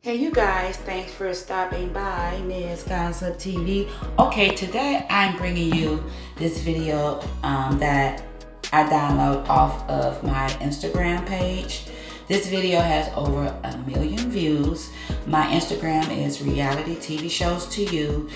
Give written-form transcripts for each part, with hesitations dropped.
Hey you guys, thanks for stopping by Ms. Gossip TV. Okay, today I'm bringing you this video that I download off of my Instagram page. This video has over 1 million views. My Instagram is reality TV shows to you,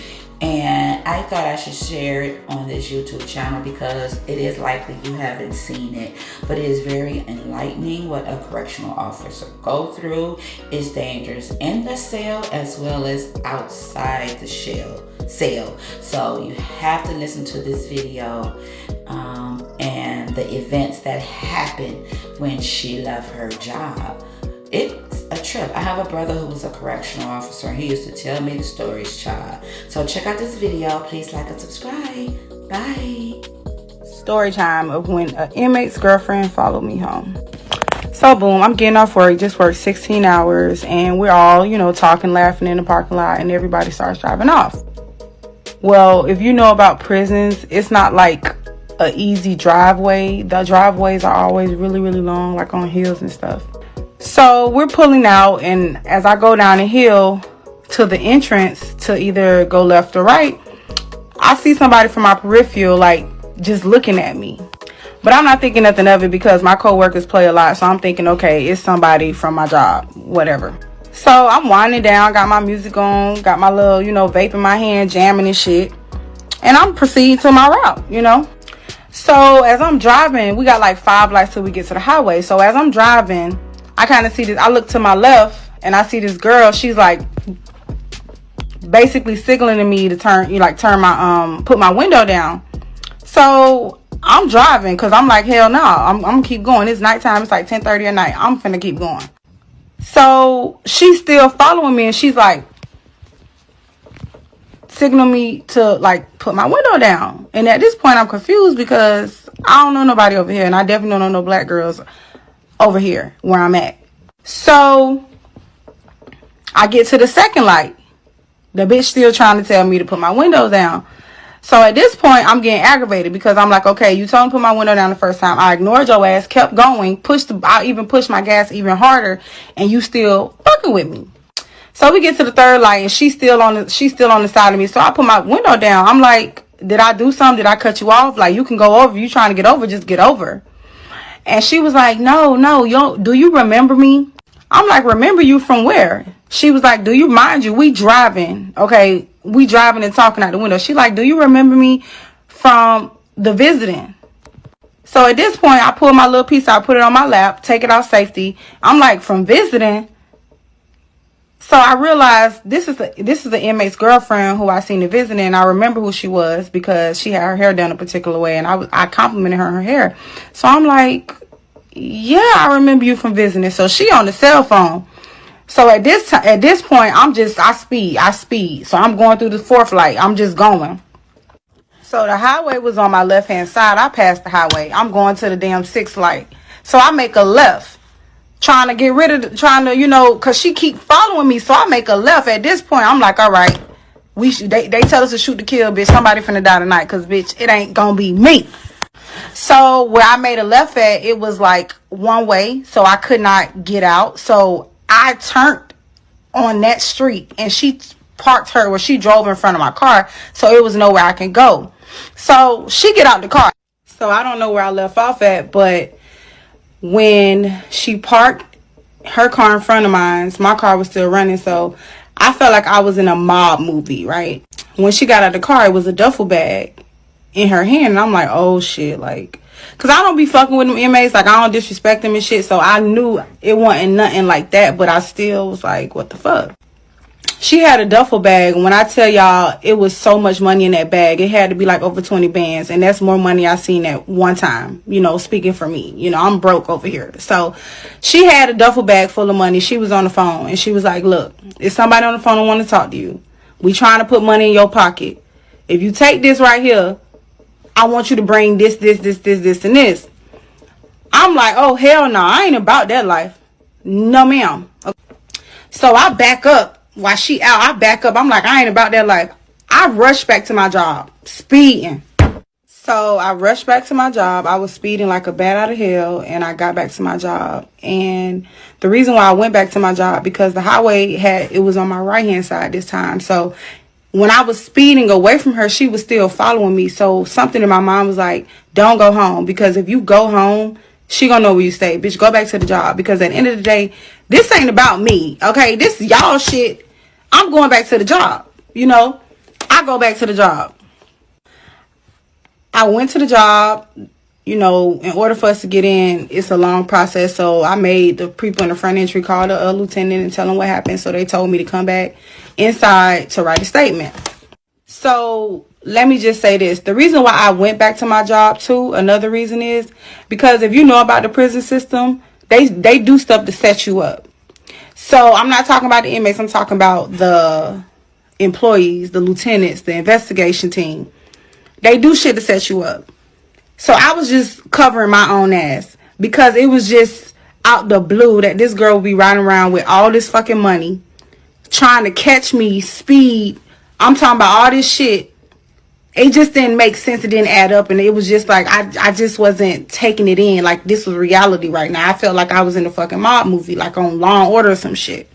and I thought I should share it on this YouTube channel because it is likely you haven't seen it, but it is very enlightening what a correctional officer go through. It's dangerous in the cell as well as outside the cell. So you have to listen to this video and the events that happened when she left her job. It's a trip. I have a brother who was a correctional officer, and he used to tell me the stories, child. So check out this video. Please like and subscribe. Bye. Story time of when an inmate's girlfriend followed me home. So boom, I'm getting off work, just worked 16 hours, and we're all, talking, laughing in the parking lot, and everybody starts driving off. Well, if you know about prisons, it's not like a easy driveway. The driveways are always really, really long, like on hills and stuff. So we're pulling out, and as I go down the hill to the entrance to either go left or right, I see somebody from my peripheral like just looking at me. But I'm not thinking nothing of it because my coworkers play a lot, so I'm thinking, okay, it's somebody from my job, whatever. So I'm winding down, got my music on, got my little, vape in my hand, jamming and shit. And I'm proceeding to my route, So as I'm driving, we got like 5 lights till we get to the highway. So as I'm driving, I kind of see this. I look to my left and I see this girl. She's like basically signaling to me to turn my put my window down. So I'm driving because I'm like, hell no, I'm gonna keep going. It's nighttime. It's like 10:30 at night. I'm finna keep going. So she's still following me, and she's like signaling me to like put my window down. And at this point, I'm confused because I don't know nobody over here, and I definitely don't know no black girls over here where I'm at. So I get to the second light. The bitch still trying to tell me to put my windows down. So at this point, I'm getting aggravated because I'm like, okay, you told me to put my window down the first time. I ignored your ass, kept going, I even pushed my gas even harder, and you still fucking with me. So we get to the third light, and she's still on the side of me. So I put my window down. I'm like, did I do something? Did I cut you off? Like, you can go over. You trying to get over, just get over. And she was like, no, do you remember me? I'm like, remember you from where? She was like, we driving, okay? We driving and talking out the window. She like, do you remember me from the visiting? So at this point, I pull my little piece out, put it on my lap, take it out safety. I'm like, from visiting? So I realized this is the inmate's girlfriend who I seen the visiting, and I remember who she was because she had her hair done a particular way, and I complimented her hair. So I'm like, yeah, I remember you from visiting. So she on the cell phone. So at this point, I speed. So I'm going through the fourth light. I'm just going. So the highway was on my left hand side. I passed the highway. I'm going to the damn sixth light. So I make a left, trying to get rid of, cause she keep following me. So I make a left. At this point, I'm like, all right, they tell us to shoot to kill, bitch. Somebody finna die tonight, cause bitch, it ain't gonna be me. So where I made a left at, it was like one way, so I could not get out. So I turned on that street, and she she drove in front of my car, so it was nowhere I can go. So she get out the car. So I don't know where I left off at, but when she parked her car in front of mine, my car was still running, so I felt like I was in a mob movie, right? When she got out the car, it was a duffel bag in her hand, and I'm like, oh shit, like, cause I don't be fucking with them inmates, like I don't disrespect them and shit, so I knew it wasn't nothing like that, but I still was like, what the fuck? She had a duffel bag, and when I tell y'all, it was so much money in that bag, it had to be like over 20 bands, and that's more money I seen at one time, speaking for me, I'm broke over here. So she had a duffel bag full of money. She was on the phone, and she was like, look, if somebody on the phone want to talk to you, we trying to put money in your pocket. If you take this right here, I want you to bring this, and this. I'm like, oh, hell no. I ain't about that life. No, ma'am. Okay. So I back up while she out. I back up. I'm like, I ain't about that life. I rush back to my job, speeding. So I rushed back to my job. I was speeding like a bat out of hell, and I got back to my job. And the reason why I went back to my job, because the highway it was on my right hand side this time. So when I was speeding away from her, she was still following me. So something in my mind was like, don't go home, because if you go home, she gonna know where you stay. Bitch, go back to the job, because at the end of the day, this ain't about me, okay? This is y'all shit. I'm going back to the job, you know? I go back to the job. I went to the job. You know, in order for us to get in, it's a long process. So I made the people in the front entry call the lieutenant and tell them what happened. So they told me to come back inside to write a statement. So let me just say this. The reason why I went back to my job too, another reason is because if you know about the prison system, they do stuff to set you up. So I'm not talking about the inmates. I'm talking about the employees, the lieutenants, the investigation team. They do shit to set you up. So I was just covering my own ass, because it was just out the blue that this girl would be riding around with all this fucking money, trying to catch me, speed. I'm talking about all this shit. It just didn't make sense. It didn't add up. And it was just like, I just wasn't taking it in. Like, this was reality right now. I felt like I was in a fucking mob movie, like on Law and Order or some shit.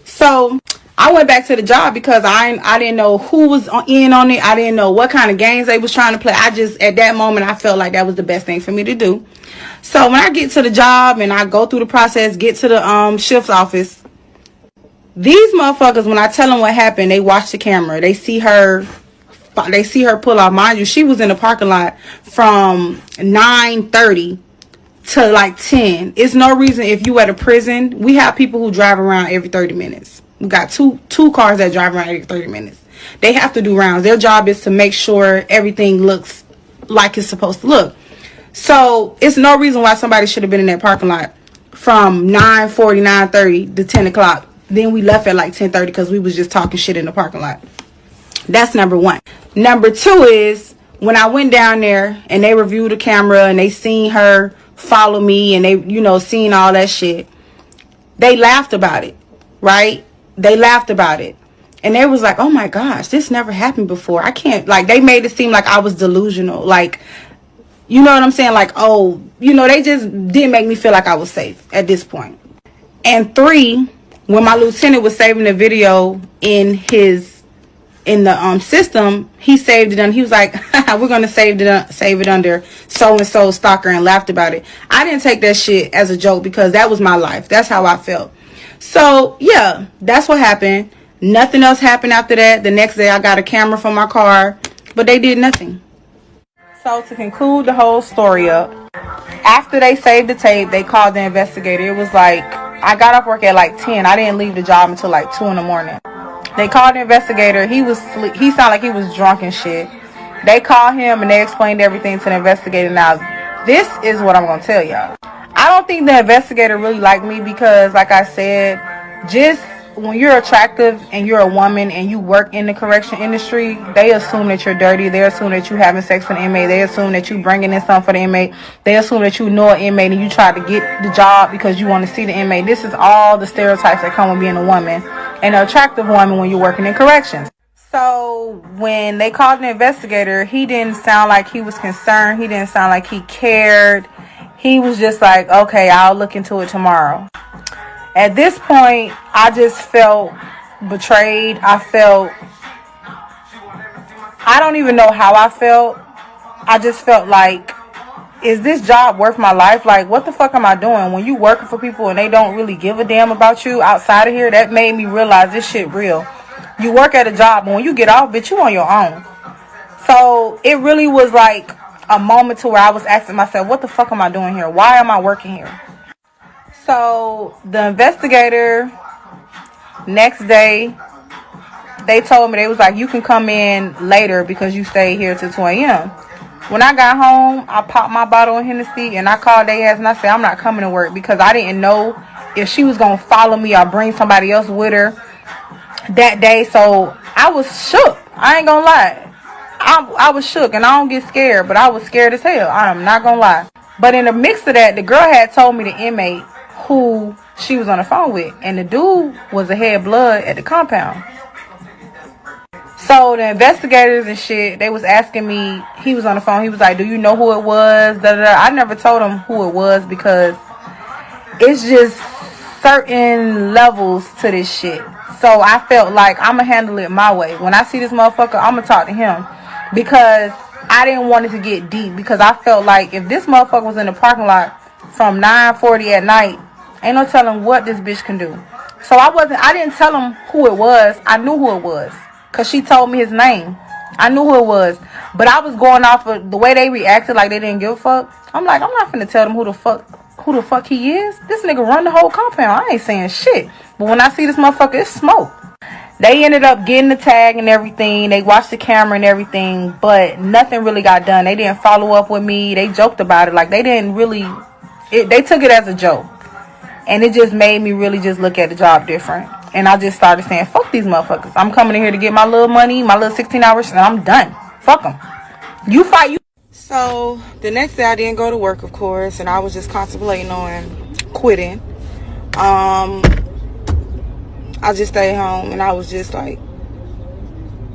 So I went back to the job because I didn't know who was in on it. I didn't know what kind of games they was trying to play. I just, at that moment, I felt like that was the best thing for me to do. So when I get to the job and I go through the process, get to the shift office, these motherfuckers, when I tell them what happened, they watch the camera. They see her pull off. Mind you, she was in the parking lot from 9:30 to like 10. It's no reason, if you at a prison, we have people who drive around every 30 minutes. We got two cars that drive around every 30 minutes. They have to do rounds. Their job is to make sure everything looks like it's supposed to look. So it's no reason why somebody should have been in that parking lot from 9:40, 9:30 to 10 o'clock. Then we left at like 10:30 because we was just talking shit in the parking lot. That's number one. Number two is, when I went down there and they reviewed the camera and they seen her follow me and they, you know, seen all that shit, they laughed about it, right? They laughed about it. And they was like, oh my gosh, this never happened before. I can't, like, they made it seem like I was delusional. Like, you know what I'm saying? Like, oh, you know, they just didn't make me feel like I was safe at this point. And three, when my lieutenant was saving the video in the system, he saved it and he was like, we're gonna save it under so and so stalker, and laughed about it. I didn't take that shit as a joke, because that was my life. That's how I felt. So yeah, that's what happened. Nothing else happened after that. The next day I got a camera from my car, but they did nothing. So to conclude the whole story up, after they saved the tape, they called the investigator. It was like, I got off work at like 10. I didn't leave the job until like 2 in the morning. They called the investigator. He sounded like he was drunk and shit. They called him and they explained everything to the investigator. Now, this is what I'm going to tell y'all. I don't think the investigator really liked me, because, like I said, just when you're attractive and you're a woman and you work in the correction industry, they assume that you're dirty. They assume that you having sex with an inmate. They assume that you bringing in something for the inmate. They assume that you know an inmate and you try to get the job because you want to see the inmate. This is all the stereotypes that come with being a woman, and an attractive woman when you're working in corrections. So when they called the investigator, he didn't sound like he was concerned. He didn't sound like he cared. He was just like, okay, I'll look into it tomorrow. At this point, I just felt betrayed. I don't even know how I felt. I just felt like, is this job worth my life? Like, what the fuck am I doing? When you working for people and they don't really give a damn about you outside of here, that made me realize this shit real. You work at a job, but when you get off, bitch, you on your own. So it really was like a moment to where I was asking myself, what the fuck am I doing here? Why am I working here? So the investigator, next day, they told me, they was like, you can come in later because you stayed here till 2 a.m. When I got home, I popped my bottle of Hennessy and I called their ass and I said, I'm not coming to work, because I didn't know if she was going to follow me or bring somebody else with her that day. So I was shook. I ain't gonna lie. I was shook, and I don't get scared, but I was scared as hell. I'm not gonna lie. But in the mix of that, the girl had told me the inmate who she was on the phone with, and the dude was a head blood at the compound. So So the investigators and shit, they was asking me, he was on the phone, he was like, do you know who it was? Da, da, da. I never told him who it was because it's just certain levels to this shit. So I felt like I'm going to handle it my way. When I see this motherfucker, I'm going to talk to him. Because I didn't want it to get deep. Because I felt like if this motherfucker was in the parking lot from 9:40 at night, ain't no telling what this bitch can do. So I didn't tell him who it was. I knew who it was. Because she told me his name. I knew who it was. But I was going off of the way they reacted like they didn't give a fuck. I'm like, I'm not finna tell them who the fuck he is. This nigga run the whole compound. I ain't saying shit. But when I see this motherfucker, it's smoke. They ended up getting the tag and everything. They watched the camera and everything. But nothing really got done. They didn't follow up with me. They joked about it. Like, they didn't really... they took it as a joke. And it just made me really just look at the job different. And I just started saying, fuck these motherfuckers. I'm coming in here to get my little money, my little 16 hours, and I'm done. Fuck them. You fight, you... So, the next day I didn't go to work, of course, and I was just contemplating on quitting. I just stayed home, and I was just like,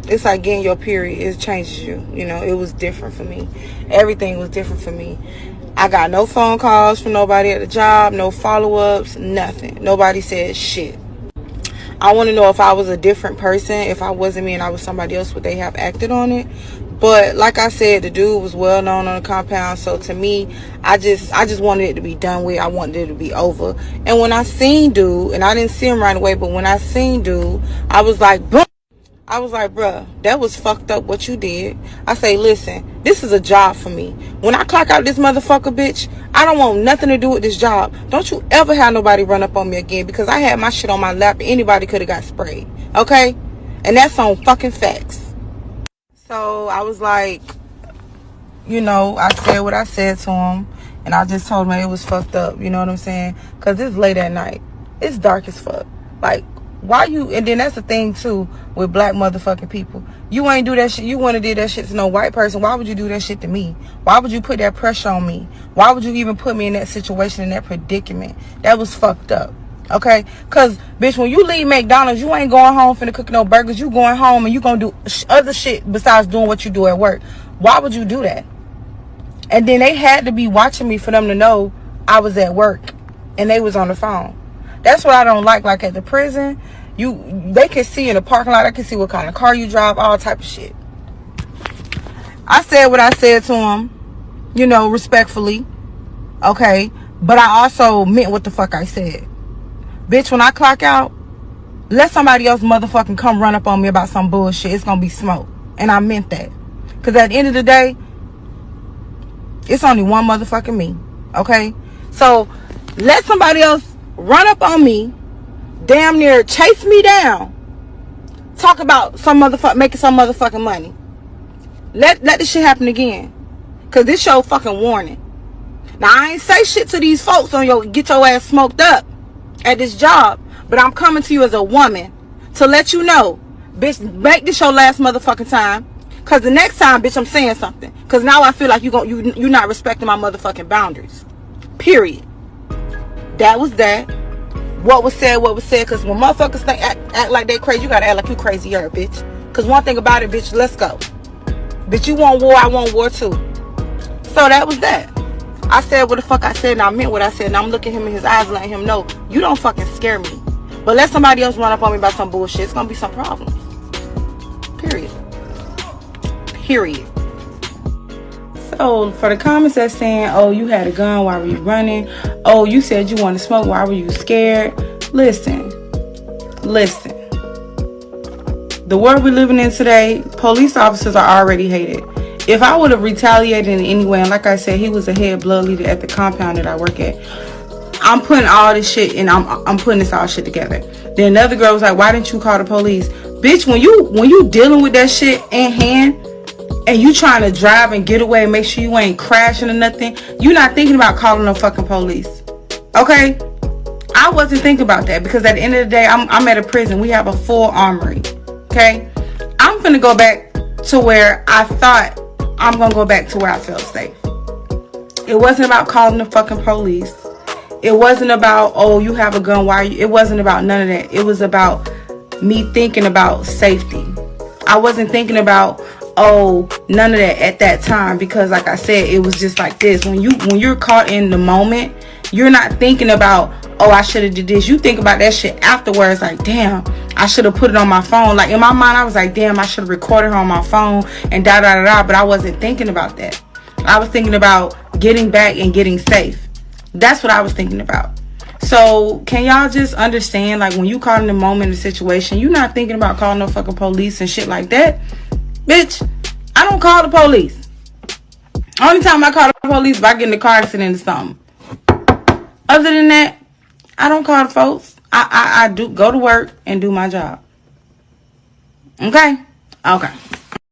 it's like getting your period. It changes you. You know, it was different for me. Everything was different for me. I got no phone calls from nobody at the job, no follow-ups, nothing. Nobody said shit. I want to know if I was a different person, if I wasn't me and I was somebody else, would they have acted on it? But like I said, the dude was well known on the compound, so to me, I just wanted it to be done with. I wanted it to be over. And when I seen dude, and I didn't see him right away, but when I seen dude, I was like, boom. I was like, bruh, that was fucked up what you did. I say, listen, this is a job for me. When I clock out this motherfucker, bitch, I don't want nothing to do with this job. Don't you ever have nobody run up on me again, because I had my shit on my lap and anybody could have got sprayed. Okay? And that's on fucking facts. So I was like, you know, I said what I said to him, and I just told him it was fucked up. You know what I'm saying? Because it's late at night. It's dark as fuck. Like, why you... And then that's the thing too with black motherfucking people. You ain't do that shit. You wouldn't have did that shit to no white person. Why would you do that shit to me? Why would you put that pressure on me? Why would you even put me in that situation, in that predicament? That was fucked up. Okay? Because, bitch, when you leave McDonald's, you ain't going home finna cook no burgers. You going home and you gonna do other shit besides doing what you do at work. Why would you do that? And then they had to be watching me for them to know I was at work and they was on the phone. That's what I don't like. Like at the prison, they can see in the parking lot. I can see what kind of car you drive, all type of shit. I said what I said to him, you know, respectfully. Okay. But I also meant what the fuck I said. Bitch, when I clock out, let somebody else motherfucking come run up on me about some bullshit. It's gonna be smoke. And I meant that. Because at the end of the day, it's only one motherfucking me. Okay? So, let somebody else run up on me, damn near chase me down, talk about some motherfucker making some motherfucking money. Let this shit happen again. Because this your fucking warning. Now, I ain't say shit to these folks on your get your ass smoked up at this job. But I'm coming to you as a woman to let you know, bitch, make this your last motherfucking time. Because the next time, bitch, I'm saying something. Because now I feel like you're not respecting my motherfucking boundaries. Period. That was that. What was said, because when motherfuckers act like they crazy, you gotta act like you crazier, bitch. Because one thing about it, bitch, let's go. Bitch, you want war, I want war too. So that was that. I said what the fuck I said, and I meant what I said, and I'm looking him in his eyes, letting him know, you don't fucking scare me. But let somebody else run up on me about some bullshit, it's gonna be some problems. Period. So for the comments that's saying, oh, you had a gun, why were you running? Oh, you said you wanted to smoke, why were you scared? Listen. The world we're living in today, police officers are already hated. If I would have retaliated in any way, and like I said, he was a head blood leader at the compound that I work at, I'm putting all this shit, and I'm putting this all shit together. Then another girl was like, why didn't you call the police? Bitch, when you dealing with that shit in hand, and you trying to drive and get away and make sure you ain't crashing or nothing, you not thinking about calling no fucking police. Okay? I wasn't thinking about that, because at the end of the day, I'm at a prison. We have a full armory. Okay? I'm gonna go back to where I thought I'm gonna go back to where I felt safe. It wasn't about calling the fucking police. It wasn't about, oh, you have a gun, why are you? It wasn't about none of that. It was about me thinking about safety. I wasn't thinking about, oh, none of that at that time, because like I said, it was just like this. When you're caught in the moment, you're not thinking about, oh, I should have did this. You think about that shit afterwards, like, damn, I should have put it on my phone. Like, in my mind, I was like, damn, I should have recorded her on my phone and da da da da. But I wasn't thinking about that. I was thinking about getting back and getting safe. That's what I was thinking about. So can y'all just understand, like, when you caught in the moment, in the situation, you're not thinking about calling no fucking police and shit like that. Bitch, I don't call the police. Only time I call the police if I get in a car accident or something. Other than that, I don't call the folks. I do go to work and do my job. Okay? Okay.